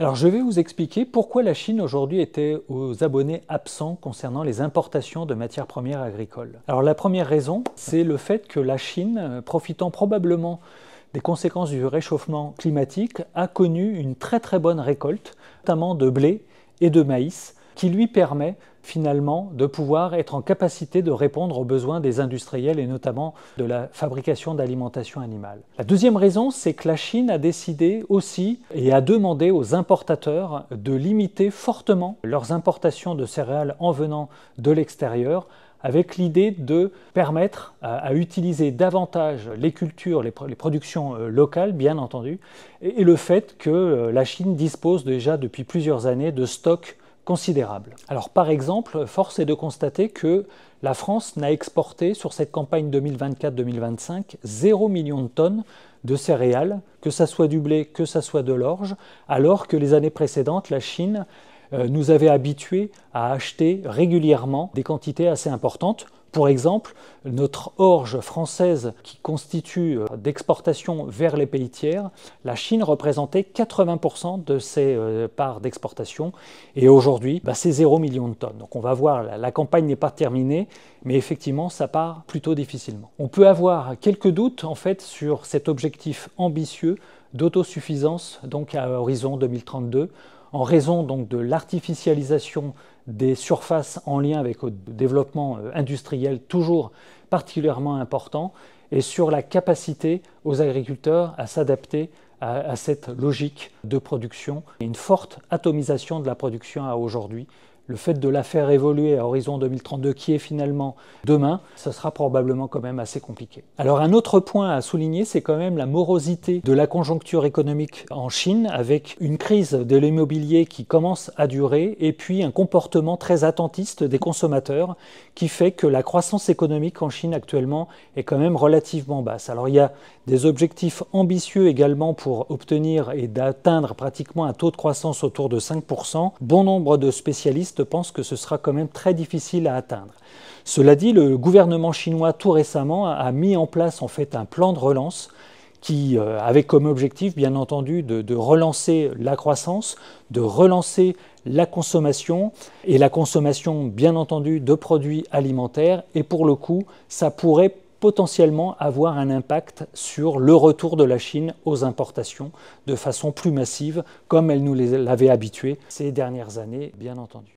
Alors je vais vous expliquer pourquoi la Chine aujourd'hui était aux abonnés absents concernant les importations de matières premières agricoles. Alors la première raison, c'est le fait que la Chine, profitant probablement des conséquences du réchauffement climatique, a connu une très bonne récolte, notamment de blé et de maïs, qui lui permet finalement de pouvoir être en capacité de répondre aux besoins des industriels et notamment de la fabrication d'alimentation animale. La deuxième raison, c'est que la Chine a décidé aussi et a demandé aux importateurs de limiter fortement leurs importations de céréales en venant de l'extérieur, avec l'idée de permettre à utiliser davantage les cultures, les productions locales, bien entendu, et le fait que la Chine dispose déjà depuis plusieurs années de stocks considérables. Alors par exemple, force est de constater que la France n'a exporté sur cette campagne 2024-2025 0 million de tonnes de céréales, que ça soit du blé, que ça soit de l'orge, alors que les années précédentes, la Chine nous avait habitués à acheter régulièrement des quantités assez importantes. Pour exemple, notre orge française qui constitue d'exportation vers les pays tiers, la Chine représentait 80% de ses parts d'exportation et aujourd'hui, c'est 0 million de tonnes. Donc on va voir, la campagne n'est pas terminée, mais effectivement, ça part plutôt difficilement. On peut avoir quelques doutes en fait sur cet objectif ambitieux d'autosuffisance donc à horizon 2032, en raison donc de l'artificialisation des surfaces en lien avec le développement industriel toujours particulièrement important et sur la capacité aux agriculteurs à s'adapter à cette logique de production et une forte atomisation de la production à aujourd'hui. Le fait de la faire évoluer à horizon 2032, qui est finalement demain, ça sera probablement quand même assez compliqué. Alors un autre point à souligner, c'est quand même la morosité de la conjoncture économique en Chine, avec une crise de l'immobilier qui commence à durer, et puis un comportement très attentiste des consommateurs, qui fait que la croissance économique en Chine actuellement est quand même relativement basse. Alors il y a des objectifs ambitieux également pour obtenir et d'atteindre pratiquement un taux de croissance autour de 5%. Bon nombre de spécialistes pensent que ce sera quand même très difficile à atteindre. Cela dit, le gouvernement chinois tout récemment a mis en place en fait un plan de relance qui avait comme objectif bien entendu de relancer la croissance, de relancer la consommation et la consommation bien entendu de produits alimentaires et pour le coup ça pourrait potentiellement avoir un impact sur le retour de la Chine aux importations de façon plus massive comme elle nous l'avait habitué ces dernières années bien entendu.